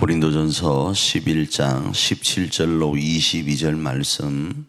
고린도전서 11장 17절로 22절 말씀.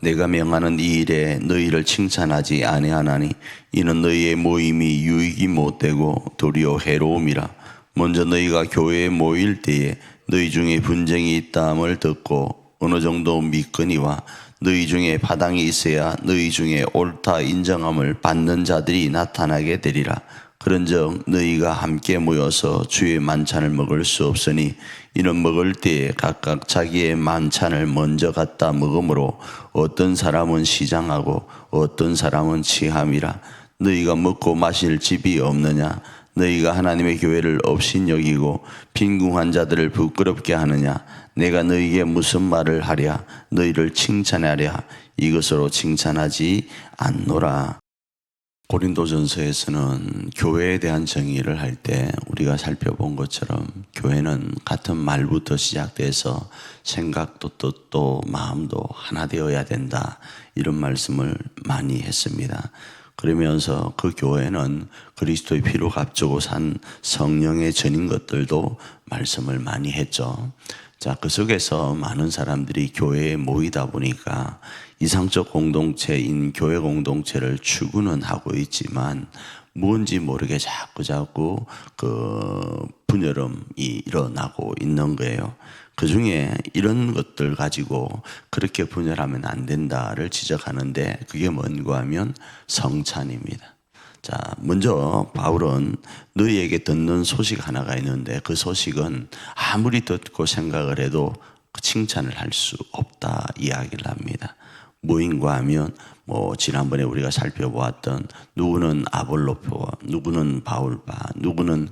내가 명하는 이 일에 너희를 칭찬하지 아니하나니 이는 너희의 모임이 유익이 못되고 도리어 해로움이라. 먼저 너희가 교회에 모일 때에 너희 중에 분쟁이 있다함을 듣고 어느 정도 믿거니와 너희 중에 파당이 있어야 너희 중에 옳다 인정함을 받는 자들이 나타나게 되리라. 그런즉 너희가 함께 모여서 주의 만찬을 먹을 수 없으니 이는 먹을 때에 각각 자기의 만찬을 먼저 갖다 먹으므로 어떤 사람은 시장하고 어떤 사람은 취함이라. 너희가 먹고 마실 집이 없느냐? 너희가 하나님의 교회를 업신여기고 빈궁한 자들을 부끄럽게 하느냐? 내가 너희에게 무슨 말을 하랴? 너희를 칭찬하랴? 이것으로 칭찬하지 않노라. 고린도전서에서는 교회에 대한 정의를 할 때 우리가 살펴본 것처럼 교회는 같은 말부터 시작돼서 생각도 뜻도 마음도 하나 되어야 된다, 이런 말씀을 많이 했습니다. 그러면서 그 교회는 그리스도의 피로 값주고 산 성령의 전인 것들도 말씀을 많이 했죠. 자, 그 속에서 많은 사람들이 교회에 모이다 보니까 이상적 공동체인 교회 공동체를 추구는 하고 있지만 뭔지 모르게 자꾸 그 분열음이 일어나고 있는 거예요. 그 중에 이런 것들 가지고 그렇게 분열하면 안 된다를 지적하는데 그게 뭔가 하면 성찬입니다. 자, 먼저 바울은 너희에게 듣는 소식 하나가 있는데 그 소식은 아무리 듣고 생각을 해도 칭찬을 할 수 없다 이야기를 합니다. 뭐인가 하면 지난번에 우리가 살펴보았던 누구는 아볼로파, 누구는 바울파, 누구는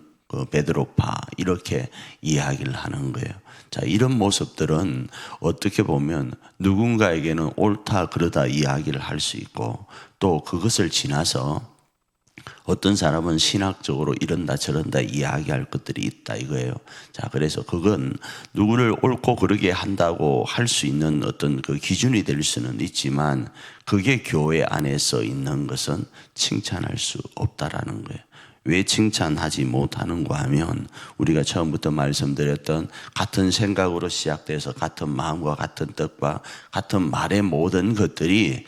베드로파, 이렇게 이야기를 하는 거예요. 자, 이런 모습들은 어떻게 보면 누군가에게는 옳다 그러다 이야기를 할 수 있고 또 그것을 지나서 어떤 사람은 신학적으로 이런다 저런다 이야기할 것들이 있다 이거예요. 자, 그래서 그건 누구를 옳고 그르게 한다고 할 수 있는 어떤 그 기준이 될 수는 있지만 그게 교회 안에서 있는 것은 칭찬할 수 없다라는 거예요. 왜 칭찬하지 못하는가 하면 우리가 처음부터 말씀드렸던 같은 생각으로 시작돼서 같은 마음과 같은 뜻과 같은 말의 모든 것들이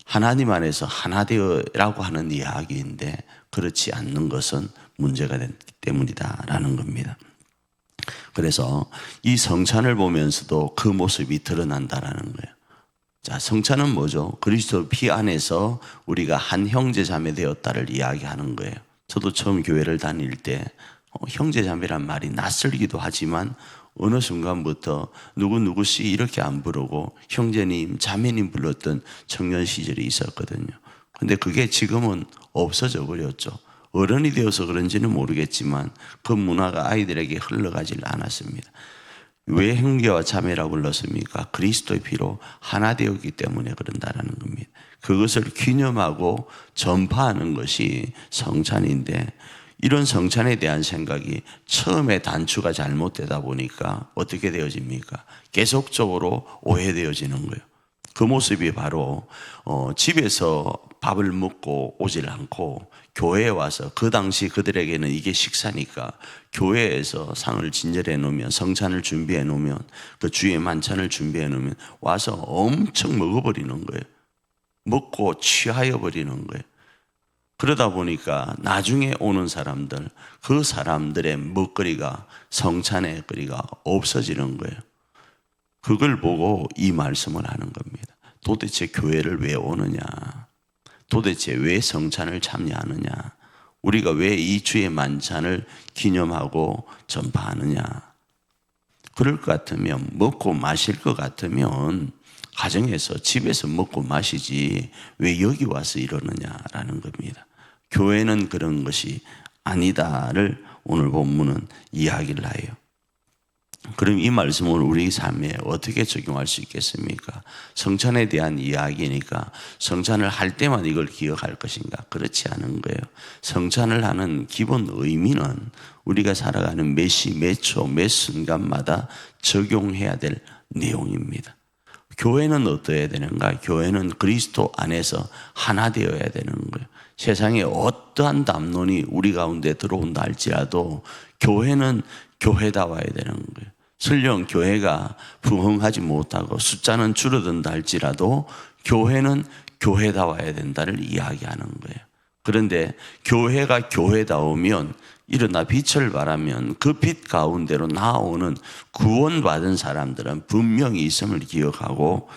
하나님 안에서 하나 되어라고 하는 이야기인데 그렇지 않는 것은 문제가 됐기 때문이다라는 겁니다. 그래서 이 성찬을 보면서도 그 모습이 드러난다라는 거예요. 자, 성찬은 뭐죠? 그리스도 피 안에서 우리가 한 형제 자매 되었다를 이야기하는 거예요. 저도 처음 교회를 다닐 때 형제 자매란 말이 낯설기도 하지만 어느 순간부터 누구씨 이렇게 안 부르고 형제님, 자매님 불렀던 청년 시절이 있었거든요. 근데 그게 지금은 없어져 버렸죠. 어른이 되어서 그런지는 모르겠지만 그 문화가 아이들에게 흘러가질 않았습니다. 왜 형제와 자매라고 불렀습니까? 그리스도의 피로 하나 되었기 때문에 그런다라는 겁니다. 그것을 기념하고 전파하는 것이 성찬인데 이런 성찬에 대한 생각이 처음에 단추가 잘못되다 보니까 어떻게 되어집니까? 계속적으로 오해되어지는 거예요. 그 모습이 바로 집에서 밥을 먹고 오질 않고 교회에 와서 그 당시 그들에게는 이게 식사니까 교회에서 상을 진열해 놓으면 성찬을 준비해 놓으면 그 주의 만찬을 준비해 놓으면 와서 엄청 먹어버리는 거예요. 먹고 취하여 버리는 거예요. 그러다 보니까 나중에 오는 사람들, 그 사람들의 먹거리가 성찬의 거리가 없어지는 거예요. 그걸 보고 이 말씀을 하는 겁니다. 도대체 교회를 왜 오느냐? 도대체 왜 성찬을 참여하느냐? 우리가 왜 이 주의 만찬을 기념하고 전파하느냐? 그럴 것 같으면, 먹고 마실 것 같으면 가정에서 집에서 먹고 마시지 왜 여기 와서 이러느냐라는 겁니다. 교회는 그런 것이 아니다를 오늘 본문은 이야기를 해요. 그럼 이 말씀을 우리 삶에 어떻게 적용할 수 있겠습니까? 성찬에 대한 이야기니까 성찬을 할 때만 이걸 기억할 것인가? 그렇지 않은 거예요. 성찬을 하는 기본 의미는 우리가 살아가는 몇 시, 몇 초, 몇 순간마다 적용해야 될 내용입니다. 교회는 어떠해야 되는가? 교회는 그리스도 안에서 하나 되어야 되는 거예요. 세상에 어떠한 담론이 우리 가운데 들어온다 할지라도 교회는 교회다워야 되는 거예요. 설령 교회가 부흥하지 못하고 숫자는 줄어든다 할지라도 교회는 교회다워야 된다를 이야기하는 거예요. 그런데 교회가 교회다우면 일어나 빛을 발하면 그 빛 가운데로 나오는 구원받은 사람들은 분명히 있음을 기억하고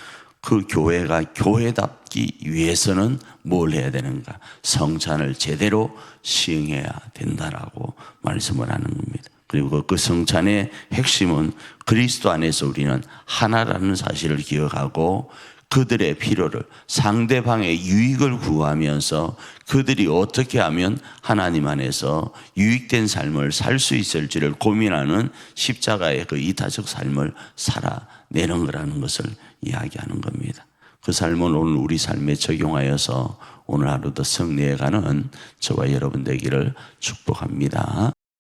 그 교회가 교회답기 위해서는 뭘 해야 되는가? 성찬을 제대로 시행해야 된다라고 말씀을 하는 겁니다. 그리고 그 성찬의 핵심은 그리스도 안에서 우리는 하나라는 사실을 기억하고 그들의 필요를, 상대방의 유익을 구하면서 그들이 어떻게 하면 하나님 안에서 유익된 삶을 살 수 있을지를 고민하는 십자가의 그 이타적 삶을 살아내는 거라는 것을 이야기하는 겁니다. 그 삶은 오늘 우리 삶에 적용하여서 오늘 하루도 승리해가는 저와 여러분 되기를 축복합니다.